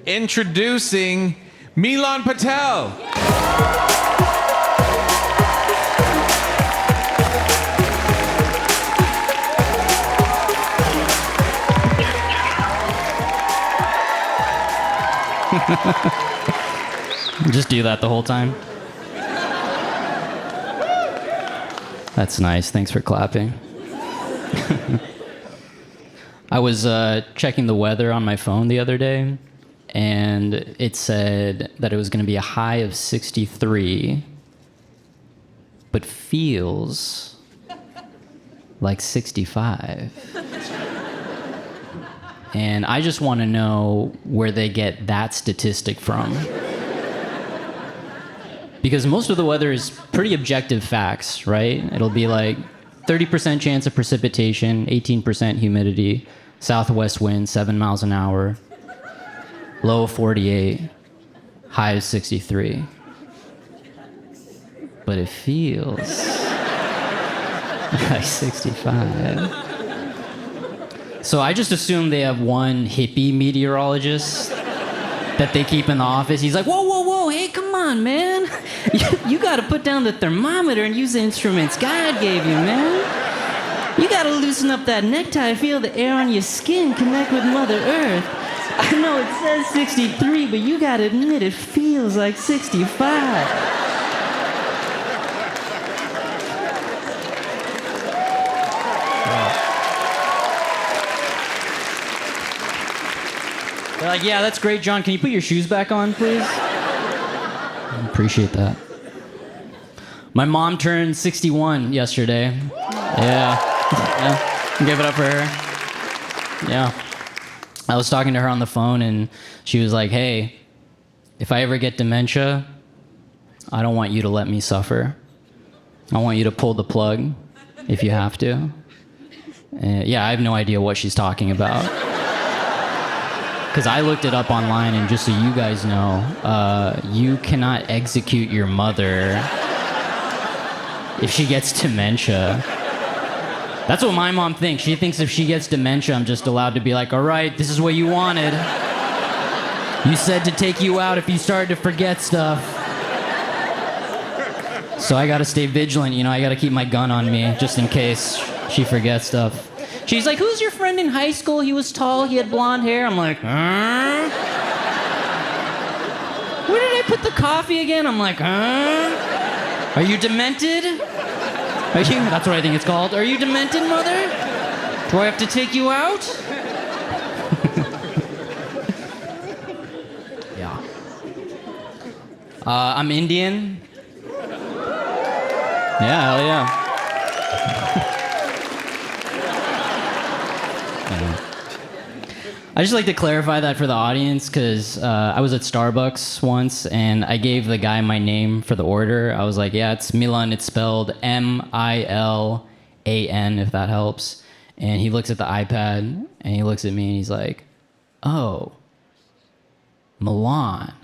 Introducing Milan Patel. Just do that the whole time. That's nice. Thanks for clapping. I was checking the weather on my phone the other day, and it said that it was going to be a high of 63, but feels like 65. And I just want to know where they get that statistic from. Because most of the weather is pretty objective facts, right? It'll be like 30% chance of precipitation, 18% humidity, southwest wind, 7 miles an hour, low of 48, high of 63. But it feels like 65. So I just assume they have one hippie meteorologist that they keep in the office. He's like, whoa, hey, come on, man. You got to put down the thermometer and use the instruments God gave you, man. You got to loosen up that necktie, feel the air on your skin, connect with Mother Earth. I know it says 63, but you got to admit it feels like 65. They're like, yeah, that's great, John. Can you put your shoes back on, please? I appreciate that. My mom turned 61 yesterday. Yeah. Give it up for her. Yeah. I was talking to her on the phone, and she was like, hey, if I ever get dementia, I don't want you to let me suffer. I want you to pull the plug if you have to. Yeah, I have no idea what she's talking about. Because I looked it up online, and just so you guys know, you cannot execute your mother if she gets dementia. That's what my mom thinks. She thinks if she gets dementia, I'm just allowed to be like, all right, this is what you wanted. You said to take you out if you started to forget stuff. So I gotta stay vigilant, I gotta keep my gun on me just in case she forgets stuff. She's like, who's your friend in high school? He was tall, he had blonde hair. I'm like, huh? Where did I put the coffee again? I'm like, huh? Are you demented? That's what I think it's called. Are you demented, mother? Do I have to take you out? Yeah. I'm Indian. Yeah, hell yeah. I just like to clarify that for the audience because I was at Starbucks once and I gave the guy my name for the order. I was like, yeah, it's Milan. It's spelled Milan, if that helps. And he looks at the iPad and he looks at me and he's like, oh, Milan.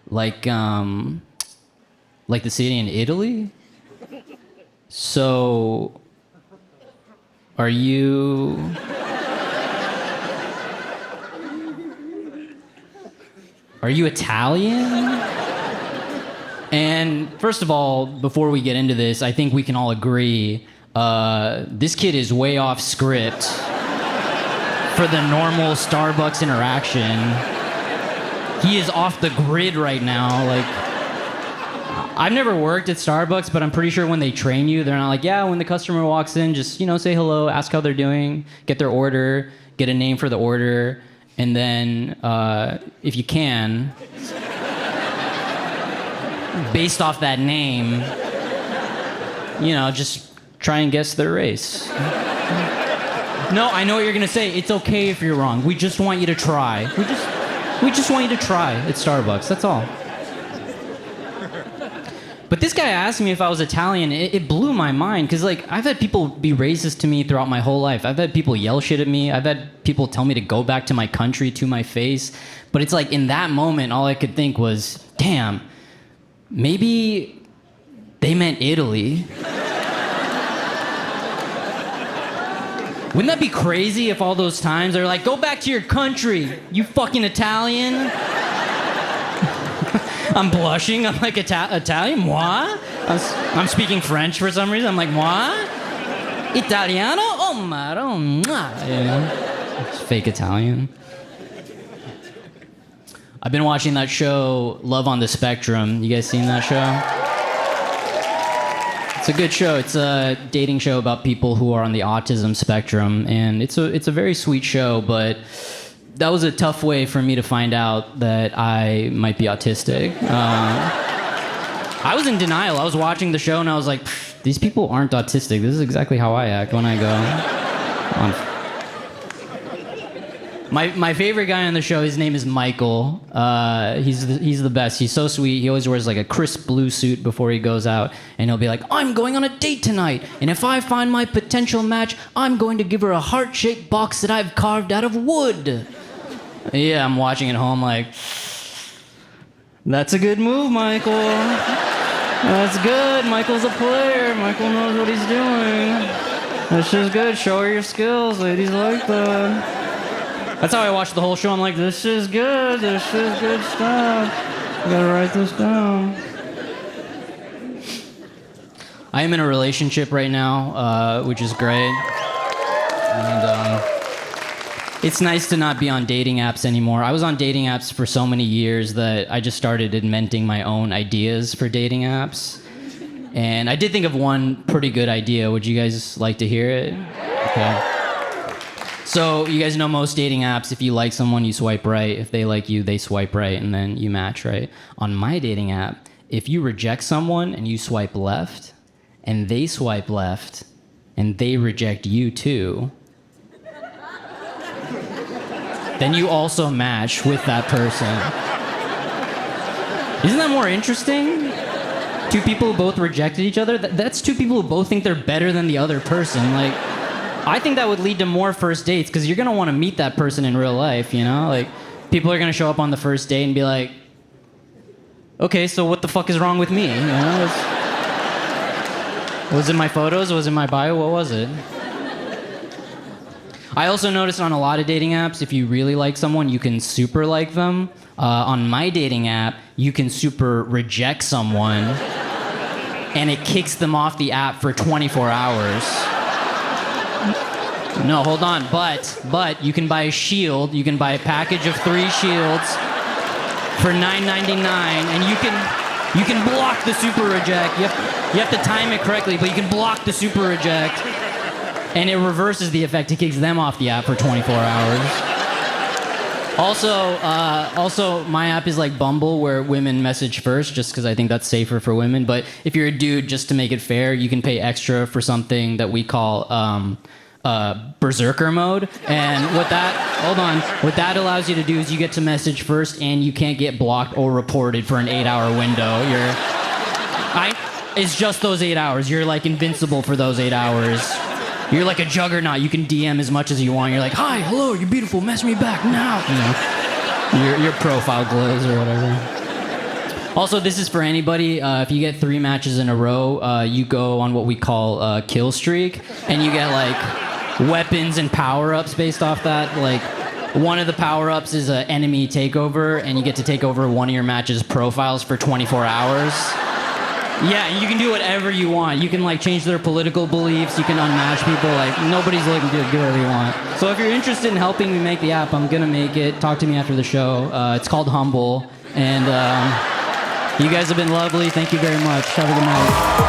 Like the city in Italy? So, are you... Are you Italian? And first of all, before we get into this, I think we can all agree this kid is way off script for the normal Starbucks interaction. He is off the grid right now. Like, I've never worked at Starbucks, but I'm pretty sure when they train you, they're not like, yeah, when the customer walks in, just, say hello, ask how they're doing, get their order, get a name for the order. And then, if you can, based off that name, just try and guess their race. No, I know what you're gonna say. It's okay if you're wrong. We just want you to try. We just want you to try at Starbucks. That's all. But this guy asked me if I was Italian. It blew my mind because, I've had people be racist to me throughout my whole life. I've had people yell shit at me. I've had people tell me to go back to my country to my face. But it's like in that moment, all I could think was, damn, maybe they meant Italy. Wouldn't that be crazy if all those times they're like, go back to your country, you fucking Italian? I'm blushing. I'm like, Italian? Moi? I'm speaking French for some reason. I'm like, moi? Italiano? Oh, maro. It's fake Italian. I've been watching that show, Love on the Spectrum. You guys seen that show? It's a good show. It's a dating show about people who are on the autism spectrum, and it's a very sweet show, but that was a tough way for me to find out that I might be autistic. I was in denial. I was watching the show and I was like, these people aren't autistic. This is exactly how I act when I go on. My favorite guy on the show, his name is Michael. He's the best. He's so sweet. He always wears like a crisp blue suit before he goes out, and he'll be like, I'm going on a date tonight, and if I find my potential match, I'm going to give her a heart-shaped box that I've carved out of wood. Yeah, I'm watching at home like, that's a good move, Michael. That's good. Michael's a player. Michael knows what he's doing. That's just good. Show her your skills. Ladies like that. That's how I watched the whole show. I'm like, this is good. This is good stuff. I gotta write this down. I am in a relationship right now, which is great. And it's nice to not be on dating apps anymore. I was on dating apps for so many years that I just started inventing my own ideas for dating apps. And I did think of one pretty good idea. Would you guys like to hear it? Okay. So you guys know most dating apps, if you like someone, you swipe right. If they like you, they swipe right, and then you match, right? On my dating app, if you reject someone and you swipe left, and they swipe left, and they reject you too, then you also match with that person. Isn't that more interesting? Two people who both rejected each other? That's two people who both think they're better than the other person. Like, I think that would lead to more first dates, because you're gonna want to meet that person in real life, you know? Like, people are gonna show up on the first date and be like, okay, so what the fuck is wrong with me? You know? Was it my photos? Was it my bio? What was it? I also noticed on a lot of dating apps, if you really like someone, you can super like them. On my dating app, you can super reject someone, and it kicks them off the app for 24 hours. No, hold on. But you can buy a shield. You can buy a package of 3 shields for $9.99, and you can block the super reject. You have to time it correctly, but you can block the super reject, and it reverses the effect. It kicks them off the app for 24 hours. Also, my app is like Bumble, where women message first, just because I think that's safer for women. But if you're a dude, just to make it fair, you can pay extra for something that we call berserker mode. And what that allows you to do is you get to message first, and you can't get blocked or reported for an 8-hour window. It's just those 8 hours. You're like invincible for those 8 hours. You're like a juggernaut. You can DM as much as you want. You're like, hi, hello, you're beautiful, mess me back now. You know, your profile glows or whatever. Also, this is for anybody. If you get 3 matches in a row, you go on what we call kill streak, and you get like weapons and power-ups based off that. Like, one of the power-ups is an enemy takeover, and you get to take over one of your match's profiles for 24 hours. Yeah, you can do whatever you want. You can like change their political beliefs. You can unmatch people. Like, nobody's looking to do whatever you want. So if you're interested in helping me make the app, I'm gonna make it. Talk to me after the show. It's called Humble, and you guys have been lovely. Thank you very much. Have a good night.